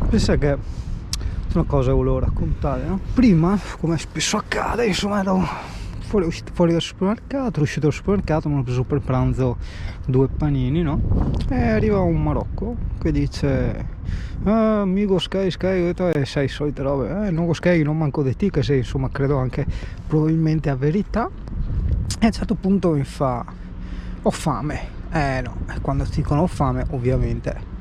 Pensa che una cosa volevo raccontare, no? Prima, come spesso accade, insomma, ero fuori dal supermercato, uscito dal supermercato, mi ho preso per pranzo 2 panini, no? E arriva un Marocco che dice: ah, amico Sky, ho detto, sai, solite robe, non Sky, non manco di te, che sei, insomma, credo anche probabilmente a verità. E a un certo punto mi fa: ho fame. No, quando ti dicono ho fame, ovviamente,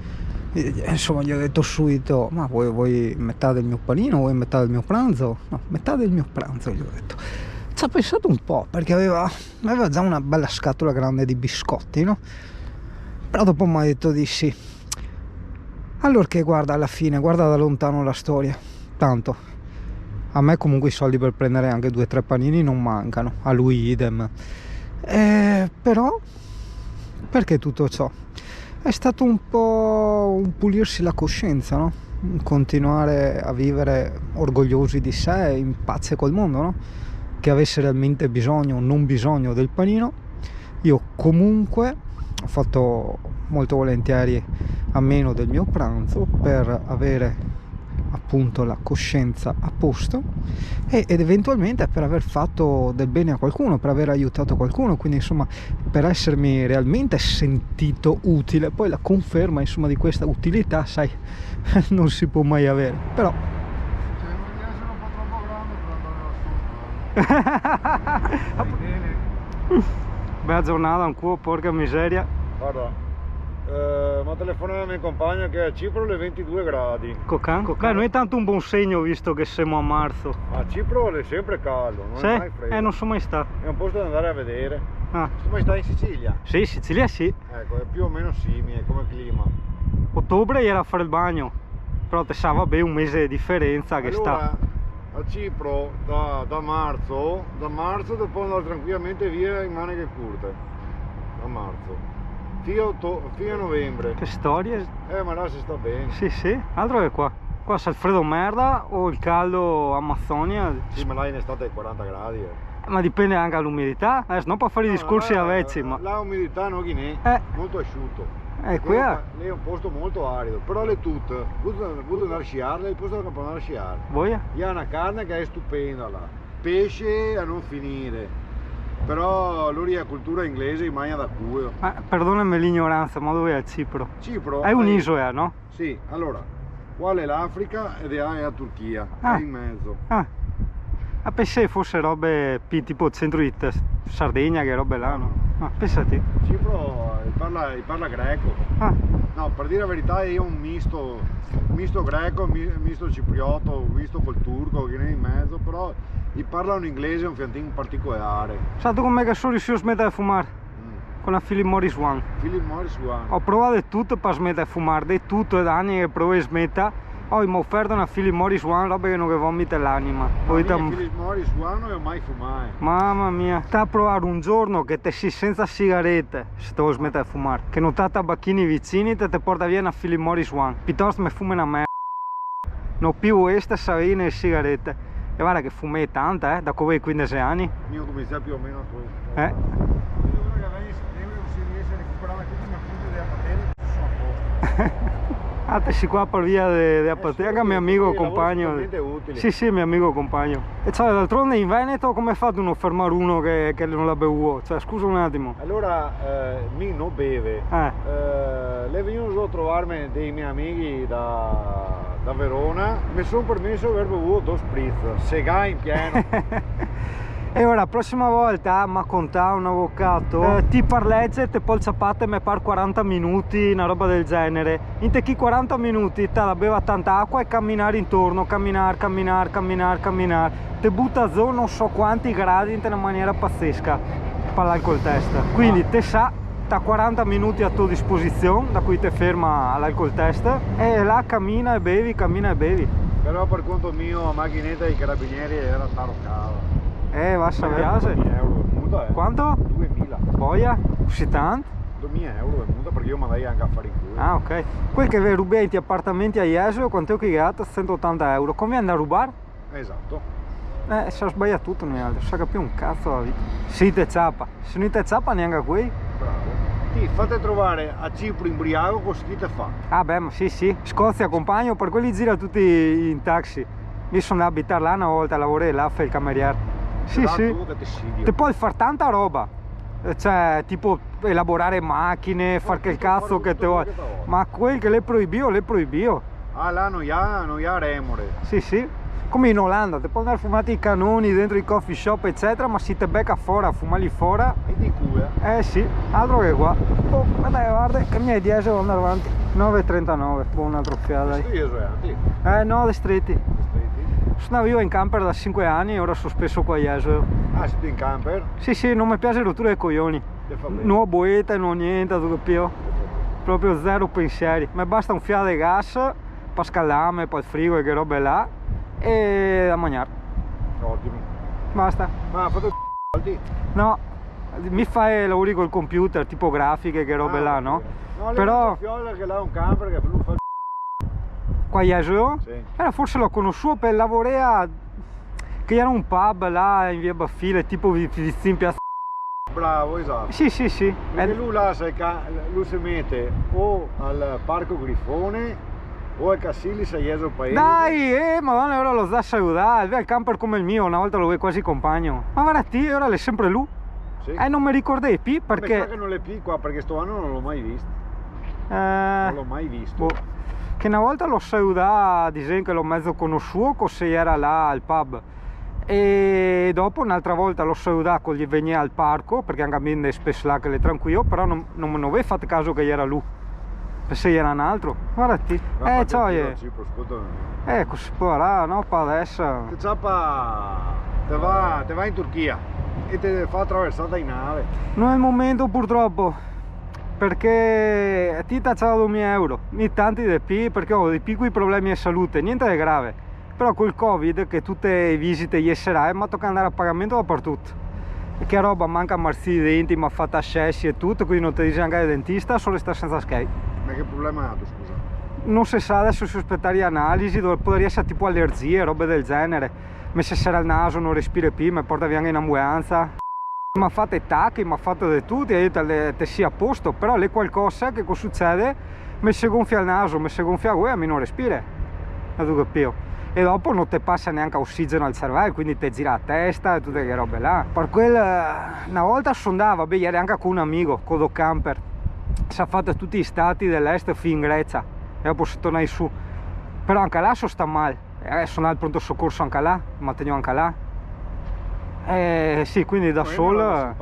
insomma, gli ho detto subito: ma vuoi metà del mio panino, vuoi metà del mio pranzo? No, metà del mio pranzo, gli ho detto. Ci ha pensato un po', perché aveva già una bella scatola grande di biscotti, no? Però dopo mi ha detto di sì. Allora che guarda, alla fine, guarda da lontano la storia. Tanto a me comunque i soldi per prendere anche 2 o 3 panini non mancano, a lui idem. Però perché tutto ciò? È stato un po' un pulirsi la coscienza, no? Continuare a vivere orgogliosi di sé, in pace col mondo, no? Che avesse realmente bisogno o non bisogno del panino. Io comunque ho fatto molto volentieri a meno del mio pranzo per avere appunto la coscienza a posto ed eventualmente per aver fatto del bene a qualcuno, per aver aiutato qualcuno, quindi insomma per essermi realmente sentito utile. Poi la conferma insomma di questa utilità, sai, non si può mai avere, però bella giornata ancora, porca miseria. Guarda, mi ha telefonato la mia compagna che a Cipro le 22 gradi. Cocan? Beh, non è tanto un buon segno visto che siamo a marzo. A Cipro è sempre caldo, non sì? È mai freddo. Non sono mai stato. È un posto da andare a vedere. Ah. Tu mai stai in Sicilia? Sì, Sicilia sì. Ecco, è più o meno simile come clima. Ottobre era a fare il bagno, però te sa, vabbè, un mese di differenza che allora, sta. A Cipro da marzo ti può andare tranquillamente via in maniche corte. Da marzo. Fino a novembre. Che storie? Ma là si sta bene. Sì, sì, altro che qua. Qua c'è il freddo merda o il caldo Amazzonia. Sì, ma là in estate è 40 gradi. Ma dipende anche dall'umidità. Adesso non per fare i discorsi a vezzi, ma la umidità non è molto asciutto. Qui è. Lì è un posto molto arido, però le tutte, vuoi andare a sciare, il posto da andare a sciare. Voi? Hi ha una carne che è stupenda là, pesce a non finire. Però lui è cultura inglese, mangia da culo. Perdonami l'ignoranza, ma dove è Cipro? Cipro è un'isola, no? Sì, allora, qua è l'Africa ed è la Turchia, è in mezzo. Pensai fosse robe tipo centro di Sardegna, che robe là, no? Pensate. Cipro parla greco. No, per dire la verità io ho un misto greco, misto cipriota, misto col turco, che ne è in mezzo, però parlano inglese un fiantino particolare. Sai tu com'è che sono riuscito a smettere di fumare? Con la Philip Morris One. Philip Morris One. Ho provato tutto per smettere di fumare, di tutto, da anni che provo a smettere. Poi mi ha offerto una Philip Morris One, roba che non che vomita l'anima. Philip Morris One non ho mai fumato. Mamma mia, sta a provare un giorno che te si senza sigarette, se te vuoi smettere di fumare. Che non ti tabacchini vicini te porta via una Philip Morris One. Piuttosto mi fuma una merda. Non più questa savine e sigarette. E guarda che fumai tanta, da come 15 anni. Io cominciai più o meno a questo. Ora che si riesce a recuperare tutti i punti della materia, sono a posto. Te si qua per via della patria, mio amico compagno. Sì, sì, mio amico compagno. E cioè, d'altronde in Veneto come ha fatto a fermare uno che non l'ha bevuto? Cioè, scusa un attimo. Allora, mi non beve. Lei è venuto a trovarmi dei miei amici da Verona. Mi sono permesso di aver bevuto 2 spritz, sega in pieno. E ora, la prossima volta, mi ha contato un avvocato, ti parlegge, te poi ciapate me par 40 minuti, una roba del genere. In te chi 40 minuti te la beva tanta acqua e camminare intorno, camminare. Te butta giù non so quanti gradi in una maniera pazzesca per l'alcol test. Quindi te sa, ta 40 minuti a tua disposizione, da cui te ferma all'alcol test, e là cammina e bevi. Però per conto mio, la macchinetta dei carabinieri era taroccata. Va a sapere. 2000 euro è muta, Quanto? 2000. Poi? Così tanto? 2000 euro è muta perché io mi dai anche a fare in culo. Ok. Quel che rubai ti appartamenti a Jesolo, quanto ho chiagato? 180 euro. Come andare a rubare? Esatto. Si è sbagliato tutto noi altri, non sa capire un cazzo la vita. Sì, te ciappa. Se non te ciappa neanche qui. Bravo. Ti fate trovare a Cipro imbriaco, così te fa. Ah beh, ma sì, Scozia compagno, per quelli gira tutti in taxi. Mi sono andato a abitare là una volta, lavorare là, fai il cameriere. Sì. Ti puoi fare tanta roba. Cioè, tipo elaborare macchine, fare che il cazzo che te vuoi. Ma quel che le proibio. Ah, là non ha remore. Sì. Come in Olanda, ti puoi andare a fumare i canoni dentro i coffee shop, eccetera, ma si te becca fuori, a fumarli fuori. E di cui, Sì, altro che qua. Oh, guarda, che mi hai 10, devo andare avanti. 9,39, buon altro fiato. No, stretti. Sono io in camper da 5 anni e ora sono spesso qua a Jesolo. Ah, siete in camper? Sì, non mi piace rottura dei coglioni. Non ho boeta, non ho niente, tu capisci? Proprio zero pensieri. Mi basta un fiato di gas, per scaldarmi, per il frigo e che robe là, e da mangiare. Ottimo. Basta. Ma ha fatto soldi? No, mi fai lavori col computer, tipo grafiche, che robe là, no? No, però fiola che là è un camper che lui fa il qua a Jesolo? Sì. Forse l'ho conosciuto per lavorare che era un pub là in via Baffile, tipo vicino Piazza. Bravo, esatto. Sì. Perché lui là lui si mette o al Parco Grifone o ai Casilli a Jesolo Paese. Dai, madonna, ora lo sa salutare, il camper come il mio, una volta lo vedo quasi compagno. Ma guarda te, ora è sempre lui. Sì. Non mi ricordai più perché... Mi sa che non l'è più qua, perché sto anno non l'ho mai visto. Non l'ho mai visto. Che una volta l'ho salutato, dicendo che l'ho mezzo conosciuto, se era là al pub. E dopo un'altra volta l'ho salutato quando gli veniva al parco, perché anche a me spesso là che le tranquillo, però non me ne avevo fatto caso che era lui. Se era un altro. Guardati. Ciao. Ecco, si può là, no? Per adesso. Te va in Turchia e te fa attraversata in nave. Non è il momento purtroppo, perché ti tacciavo 2000 euro, mi tanti di più, perché ho dei piccoli problemi di salute, niente di grave, però col Covid che tutte le visite gli sarai, mi tocca andare a pagamento dappertutto. E che roba, manca marzi i denti, mi ha fatto ascessi e tutto, quindi non ti dice anche il dentista, solo sta senza skate. Ma che problema ha tu, scusa? Non si sa, adesso si aspettare analisi, dove potrebbe essere tipo allergie, robe del genere. Mi si sarà il naso, non respira più, mi porta via in ambulanza. Mi ha fatto i tacchi, mi ha fatto di tutto e te sia a posto, però lì qualcosa che cosa succede? Mi si gonfia il naso, mi si gonfia la gola, mi non respira. E dopo non ti passa neanche ossigeno al cervello, quindi ti gira la testa e tutte quelle robe là. Per una volta sono andato, vabbè, ieri anche con un amico, con Do Camper. Si è fatto tutti i stati dell'est fino in Grecia e dopo si torna su. Però anche là sta male. Sono al pronto soccorso anche là, mi tenivo anche là. Sì, quindi da solo.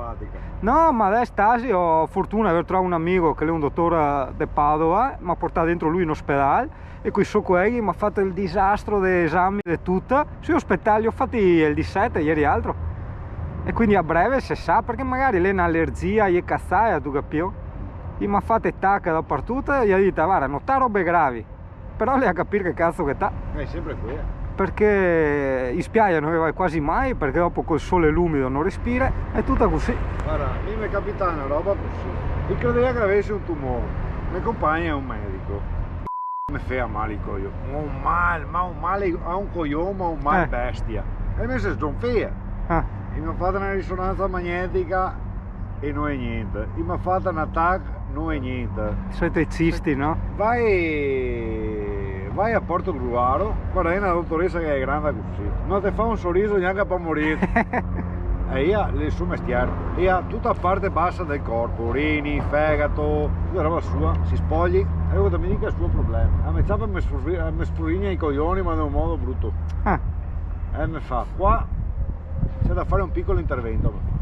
No, ma adesso stasi ho fortuna di aver trovato un amico che è un dottore di Padova, mi ha portato dentro lui in ospedale e con i suoi colleghi mi ha fatto il disastro degli esami e tutto. Sui ospedali ho fatto il 17 ieri altro. E quindi a breve si sa, perché magari lei ha un'allergia, gli cazzai, tu capisci? Gli mi ha fatto tacca dappertutto e gli ha detto, guarda, non t'ha robe gravi. Però lei a capire che cazzo che t'ha. È sempre qui. Perché in spiaggia non ne vai quasi mai, perché dopo col sole l'umido non respira, è tutta così. Guarda, mi è capitata una roba così. Io credevo che avessi un tumore. Mia compagna è un medico. Mi fa male il coglione. Un male a un coglione, ma un male bestia. E mi si sgonfia. E mi ha fatto una risonanza magnetica e non è niente. E mi ha fatto un attacco, non è niente. Sono i cisti, no? Vai a Porto Gruaro, guarda, è una dottoressa che è grande così, non ti fa un sorriso neanche per morire. E io le suo mestiere, e ha tutta la parte bassa del corpo, urini, fegato, tutta roba sua, si spogli, e io mi dica il suo problema. A me ciapa mi sprugna i coglioni, ma in un modo brutto. E mi fa, qua c'è da fare un piccolo intervento.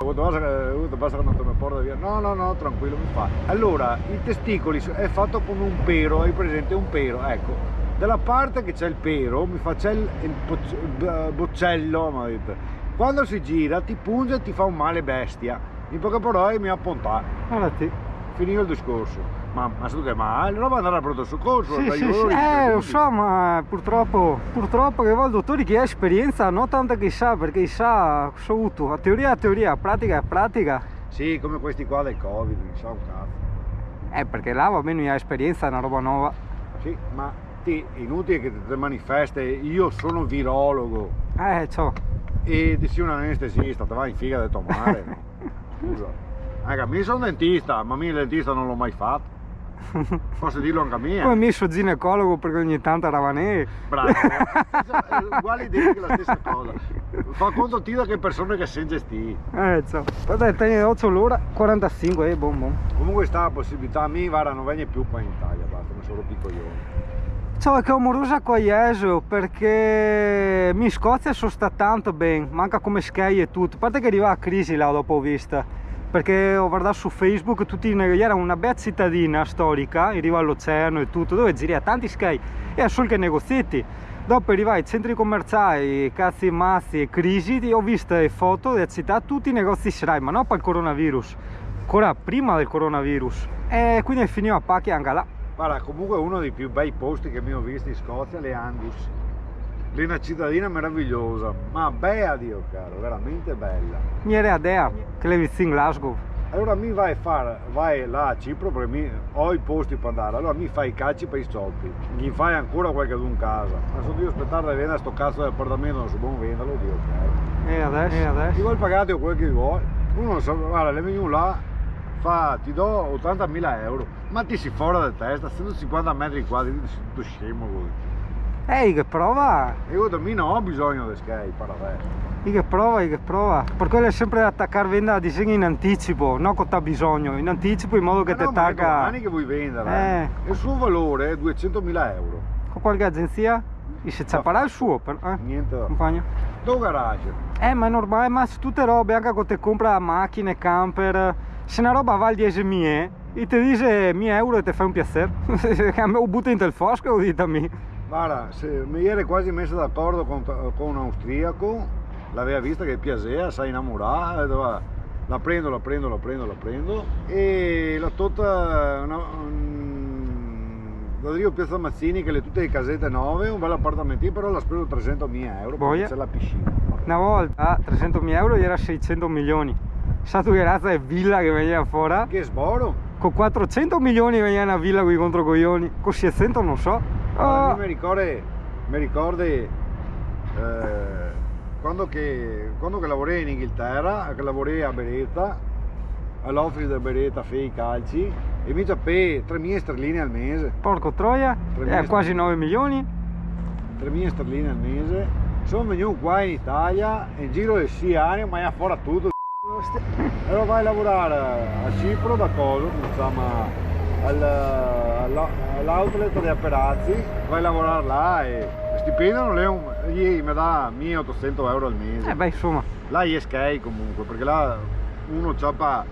Basta che non te mi porta via. No, tranquillo, mi fa. Allora, i testicoli è fatto con un pero, hai presente un pero? Ecco, dalla parte che c'è il pero, mi fa c'è il boccello, mi ha detto. Quando si gira ti punge e ti fa un male bestia. In poche parole mi ha appuntato. Finivo il discorso. Ma tu che male? Non va andare al pronto soccorso? Sì, lo so, ma purtroppo che va il dottore che ha esperienza, non tanto che sa, perché sa tutto. A teoria, pratica. Sì, come questi qua del Covid, non sa un cazzo. Perché là va bene, ha esperienza, è una roba nuova. Sì, ma è inutile che ti manifesti, io sono virologo. Ciao. E ti sei un anestesista, ti vai in figa del tomare. Scusa. Mi sono un dentista, ma il dentista non l'ho mai fatto. Posso dirlo anche a me. Come mi sono ginecologo perché ogni tanto eravane. Bravo, è uguale identica la stessa cosa. Fa conto ti da che persone che senti sti. Ciao. Dai, te 8 l'ora, 45, buon. Comunque sta la possibilità, a me guarda, non viene più qua in Italia, basta, mi sono piccolioni. Ciao, è che ho morosa qua Jesio perché in Scozia sono stato tanto bene, manca come sky e tutto, a parte che arriva la crisi là dopo ho vista, perché ho guardato su Facebook, era una bella cittadina storica, arriva all'oceano e tutto, dove gira tanti sky e solo che negozietti. Dopo arriva ai centri commerciali, cazzi mazzi e crisi, e ho visto le foto della città, tutti i negozi sarai, ma non per il coronavirus, ancora prima del coronavirus, e quindi è finito a pacchi anche là. Guarda, comunque uno dei più bei posti che mi ho visto in Scozia, le Angus. Lì è una cittadina meravigliosa, ma bella Dio caro, veramente bella. Mi era idea che le vicino Glasgow. Allora mi vai là a Cipro perché ho i posti per andare, allora mi fai i calci per i soldi, mi fai ancora qualche d'un casa. Ma se devo aspettare di vendere sto cazzo di appartamento, non so buon venderlo, Dio caro. E adesso? Ti vuoi pagare quel che vuoi, uno sa, guarda, le vengo là. Ti do 80.000 euro, ma ti si fuori da testa, 150 metri quadri, tutto scemo lui. Ehi, che prova! E io da me non ho bisogno di sky per adesso. Che prova. Per quello è sempre da attaccare venda disegni in anticipo, non con bisogno, in anticipo in modo che ti attacca. Ma anni che vuoi vendere, il suo valore è 200.000 euro. Con qualche agenzia? E se c'apparà il suo, niente. Compagno. Dove garage? Ma è normale, ma se tutte robe, anche quando ti compra macchine, camper, se una roba vale 10.000 e ti dice 1.000 euro e ti fa un piacere, o butta in tel fosco o dite a me. Guarda, se mi eri quasi messo d'accordo con un austriaco, l'aveva vista che piaceva, si è innamorata, la prendo e la tutta da Piazza Mazzini che le tutte le casette nuove, un bel appartamentino, però l'ha speso 300.000 euro perché c'è la piscina. Una volta 300.000 euro era 600 milioni. Sa tu che razza è villa che veniva fuori? Che sboro! Con 400 milioni veniva una villa qui contro coglioni, con 600 non so. Mi ricordi quando che lavorai in Inghilterra, che lavorai a Beretta, all'office di Beretta fai i calci e mi ciappei 3.000 sterline al mese. Porco troia, è quasi 9 milioni. 3.000 sterline al mese. Sono venuto qua in Italia, in giro di 6 anni, ma è fuori tutto. Allora vai a lavorare a Cipro da cosa, insomma, all'outlet di Apperazzi, vai a lavorare là e il stipendio non è gli mi dà 1.800 euro al mese. Beh, insomma. Là è sky comunque, perché là uno ciappa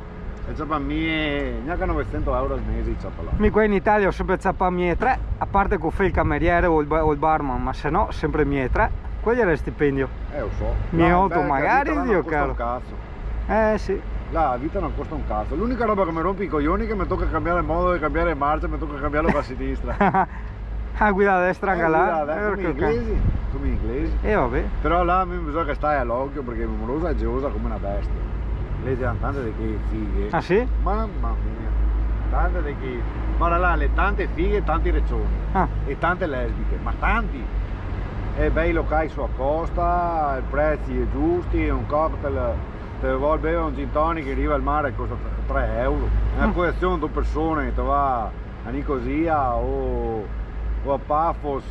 neanche 900 euro al mese ciappa là. Mi qua in Italia ho sempre ciappa 1.300, a parte che fai il cameriere o il barman, ma se no sempre 1.300, quello era il stipendio. Lo so. 1.800 magari, Dio caro. Cazzo. Sì. La vita non costa un cazzo. L'unica roba che mi rompe i coglioni è che mi tocca cambiare modo di cambiare marcia, mi tocca cambiarlo a sinistra. Guida a destra anche là. Come gli inglesi. Vabbè. Però là mi bisogna che stai all'occhio perché morosa è gelosa come una bestia. Lei ha tante di che fighe. Ah sì? Mamma mia. Tante di che. Guarda là, le tante fighe e tanti reccioni. E tante lesbiche, ma tanti. E bei locali sulla costa, i prezzi giusti, un cocktail. Se vuoi bere un gin tonic che arriva al mare costa 3 euro. Una coazione di 2 persone che va a Nicosia o a Paphos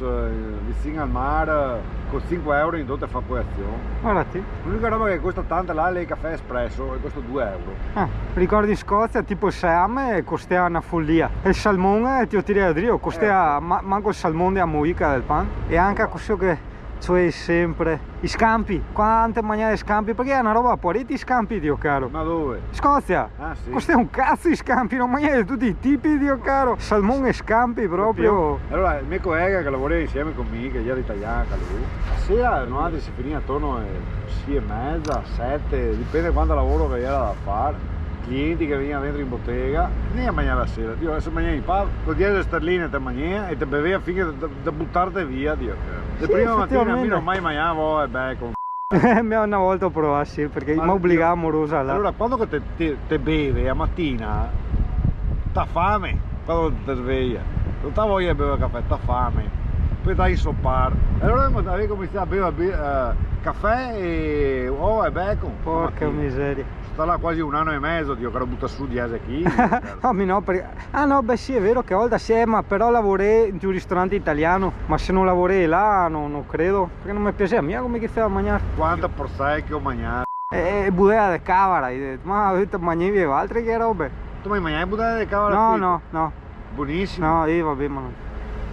vicino al mare con 5 euro in dote fa coazione. Guardati. L'unica roba che costa tanto là è il caffè espresso e costa 2 euro. Ricordi in Scozia tipo il Seam costava una follia. E il salmone ti ho tirato a Dio, costava manco il salmone a moica del pan. E anche questo che cioè sempre i scampi, quante maniere scampi, perché è una roba poriti scampi, Dio caro. Ma dove? Scozia. Sì. Questo è un cazzo di scampi, non mangiare di tutti i tipi, Dio caro. Salmone e scampi proprio. Allora il mio collega che lavora insieme con me, che era italiano, lui, la sera noi si finiva attorno alle 6:30, 7, dipende quando lavoro che era da fare. Clienti che venivano dentro in bottega, ne a mangiare la sera, Dio, adesso mangiavi con 10 sterline te mangiava e te beveva finché da buttarti via, Dio. Le prime mattine a me non mai mangiavo e bacon. Una volta ho provato sì, perché mi obbligava amorosa là. Allora quando te bevi a mattina, t'ha fame quando ti sveglia, non t'ha voglia di bere caffè, t'ha fame, poi dai insoppare. Allora avevo cominciato a bere caffè e bacon. Porca miseria. sta là quasi 1 anno e mezzo, Dio, che lo butta su 10 kg. No, no, perché... Ah no, beh sì, è vero che volta sì, ma però lavorei in un ristorante italiano, ma se non lavorei là non credo, perché non mi piace a me come che fai a mangiare. Quanta porsai che ho mangiato. Budea di cavara, ma avete mangiato altre che robe? Tu mi mangiai budella di cavolo? No, no, no. Buonissimo. No, io vabbè, ma non.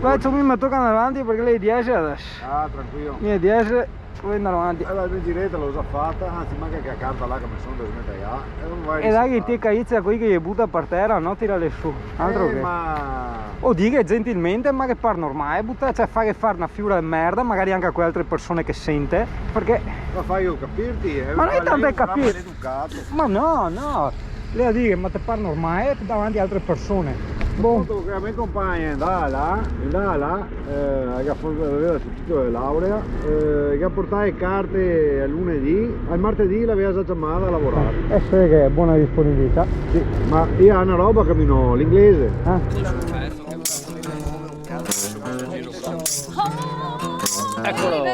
Poi tu mi toccano davanti perché lei 10 adesso. Ah, tranquillo. Mi è 10, vuoi andare avanti. Allora, in giretta l'ho già fatta, anzi manca che a carta là che mi sono da smettere. E dai che ti caizza qui che gli butta per terra, no? Tirale su. Altro che. Ma... O dica gentilmente, ma che par normale, butta, cioè fa che fare una figura di merda, magari anche a quelle altre persone che sente, perché... Ma fai io capirti? Ma non è tanto capire. Ma Ma no, no. Lei dice, ma te par normale davanti a altre persone. Boh. che la mia compagna andava là, che ha fatto il titolo di laurea, che ha portato le carte a lunedì, al martedì l'aveva già chiamata a lavorare. Sai che è buona disponibilità. Sì, ma io ho una roba che mi no, l'inglese. Eccolo.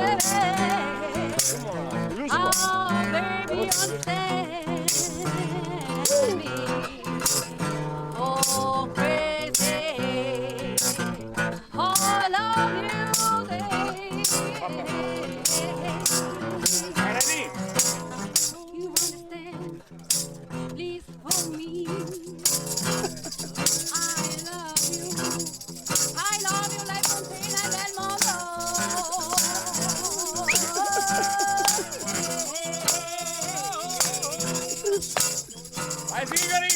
Ai sigari!